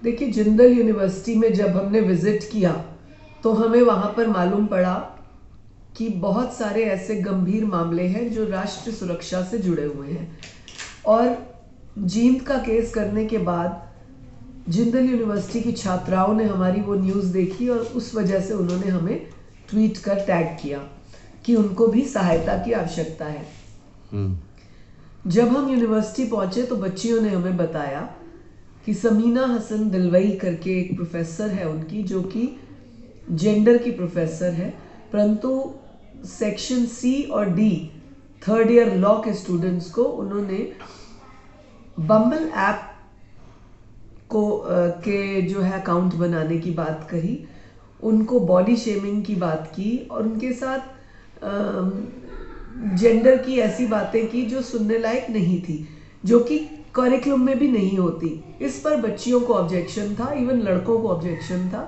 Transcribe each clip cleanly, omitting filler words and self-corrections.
देखिए, जिंदल यूनिवर्सिटी में जब हमने विजिट किया तो हमें वहाँ पर मालूम पड़ा कि बहुत सारे ऐसे गंभीर मामले हैं जो राष्ट्र सुरक्षा से जुड़े हुए हैं। और जींद का केस करने के बाद जिंदल यूनिवर्सिटी की छात्राओं ने हमारी वो न्यूज़ देखी और उस वजह से उन्होंने हमें ट्वीट कर टैग किया कि उनको भी सहायता की आवश्यकता है। जब हम यूनिवर्सिटी पहुंचे तो बच्चियों ने हमें बताया कि समीना हसन दिलवई करके एक प्रोफेसर है उनकी, जो कि जेंडर की प्रोफेसर है, परंतु सेक्शन सी और डी थर्ड ईयर लॉ के स्टूडेंट्स को उन्होंने बम्बल ऐप को के जो है अकाउंट बनाने की बात कही, उनको बॉडी शेमिंग की बात की और उनके साथ जेंडर की ऐसी बातें की जो सुनने लायक नहीं थी, जो कि करिकुलम में भी नहीं होती। इस पर बच्चियों को ऑब्जेक्शन था, इवन लड़कों को ऑब्जेक्शन था।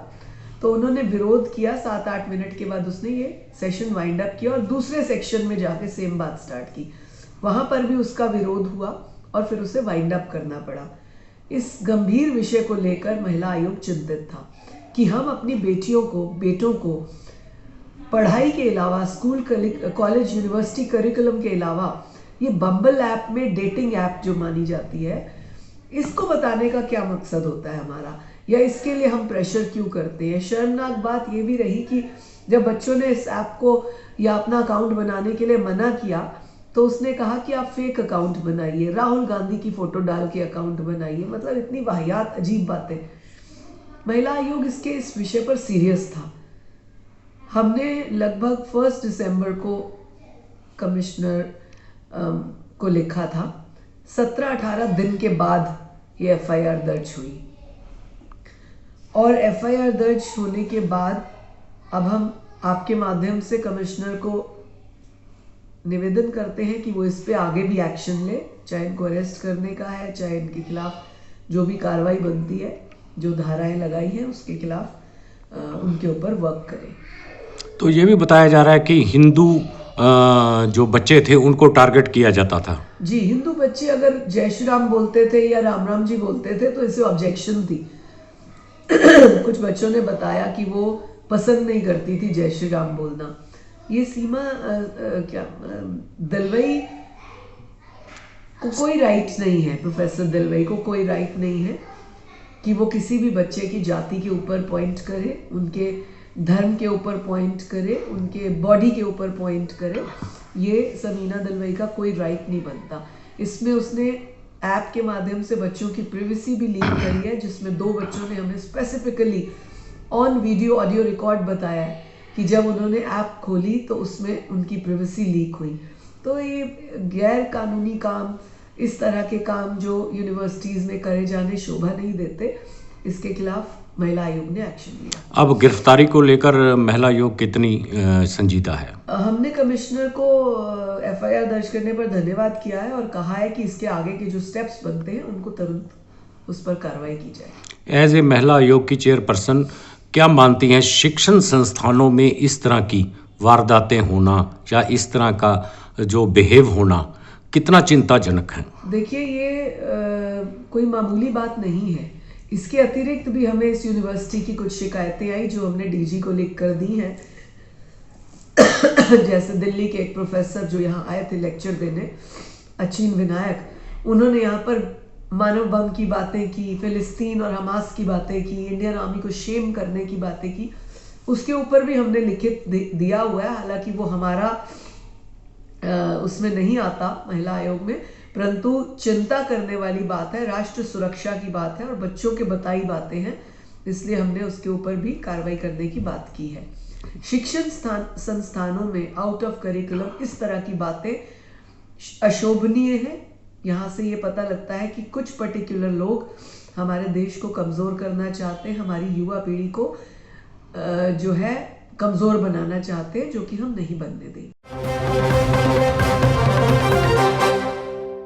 तो उन्होंने विरोध किया। 7-8 मिनट के बाद उसने ये सेशन वाइंड अप किया और दूसरे सेक्शन में जाके सेम बात स्टार्ट की। वहाँ पर भी उसका विरोध हुआ और फिर उसे वाइंड अप करना पड़ा। इस गंभीर विषय को लेकर महिला आयोग चिंतित था कि हम अपनी बेटों को पढ़ाई के अलावा, स्कूल, कॉलेज, यूनिवर्सिटी करिकुलम के अलावा ये बम्बल ऐप में डेटिंग ऐप जो मानी जाती है, इसको बताने का क्या मकसद होता है हमारा, या इसके लिए हम प्रेशर क्यों करते हैं। शर्मनाक बात ये भी रही कि जब बच्चों ने इस ऐप को या अपना अकाउंट बनाने के लिए मना किया तो उसने कहा कि आप फेक अकाउंट बनाइए, राहुल गांधी की फोटो डाल के अकाउंट बनाइए। मतलब इतनी वाहियात अजीब बातें। महिला आयोग इस विषय पर सीरियस था। हमने लगभग 1 दिसंबर को कमिश्नर को लिखा था। 17-18 दिन के बाद ये एफआईआर दर्ज हुई और एफआईआर दर्ज होने के बाद अब हम आपके माध्यम से कमिश्नर को निवेदन करते हैं कि वो इस पे आगे भी एक्शन ले, चाहे इनको अरेस्ट करने का है, चाहे इनके खिलाफ जो भी कार्रवाई बनती है, जो धाराएं लगाई हैं उसके खिलाफ उनके ऊपर वर्क करें। तो ये भी बताया जा रहा है कि हिंदू जो बच्चे थे उनको टारगेट किया जाता था। जी, हिंदू बच्चे अगर जय श्री राम बोलते थे या राम राम जी बोलते थे तो इसे ऑब्जेक्शन थी। कुछ बच्चों ने बताया कि वो पसंद नहीं करती थी जय श्री राम बोलना। ये सीमा दिलवई को कोई राइट नहीं है, प्रोफेसर दिलवई को कोई राइट नहीं है कि वो किसी भी बच्चे की जाति के ऊपर पॉइंट करे, उनके धर्म के ऊपर पॉइंट करे, उनके बॉडी के ऊपर पॉइंट करे। ये समीना दिलवई का कोई राइट नहीं बनता। इसमें उसने ऐप के माध्यम से बच्चों की प्रिवेसी भी लीक करी है, जिसमें 2 बच्चों ने हमें specifically on video audio record बताया है कि जब उन्होंने ऐप खोली तो उसमें उनकी प्रिवेसी लीक हुई। तो ये गैर कानूनी काम, इस तरह के काम जो यूनिवर्सिटीज़ में करे जाने शोभा नहीं देते, इसके खिलाफ महिला आयोग ने एक्शन लिया। अब गिरफ्तारी को लेकर महिला आयोग कितनी संजीदा है? हमने कमिश्नर को एफआईआर दर्ज करने पर धन्यवाद किया है और कहा है कि इसके आगे के जो स्टेप्स बनते हैं उनको तुरंत उस पर कार्रवाई की जाए। एज ए महिला आयोग की चेयरपर्सन क्या मानती हैं, शिक्षण संस्थानों में इस तरह की वारदातें होना या इस तरह का जो बिहेव होना कितना चिंताजनक है? देखिए, ये कोई मामूली बात नहीं है। इसके अतिरिक्त भी हमें इस यूनिवर्सिटी की कुछ शिकायतें आई जो हमने डीजी को लिख कर दी हैं। जैसे दिल्ली के एक प्रोफेसर जो यहाँ आए थे लेक्चर देने, अचिन विनायक, उन्होंने यहाँ पर मानव बम की बातें की, फिलिस्तीन और हमास की बातें की, इंडियन आर्मी को शेम करने की बातें की। उसके ऊपर भी हमने लिखित दिया हुआ है। हालांकि वो हमारा उसमें नहीं आता महिला आयोग में, परंतु चिंता करने वाली बात है, राष्ट्र सुरक्षा की बात है और बच्चों के बताई बातें हैं, इसलिए हमने उसके ऊपर भी कार्रवाई करने की बात की है। शिक्षण संस्थानों में आउट ऑफ करिकुलम इस तरह की बातें अशोभनीय है। यहाँ से ये पता लगता है कि कुछ पर्टिकुलर लोग हमारे देश को कमज़ोर करना चाहते हैं, हमारी युवा पीढ़ी को जो है कमज़ोर बनाना चाहते हैं, जो कि हम नहीं बनने देंगे।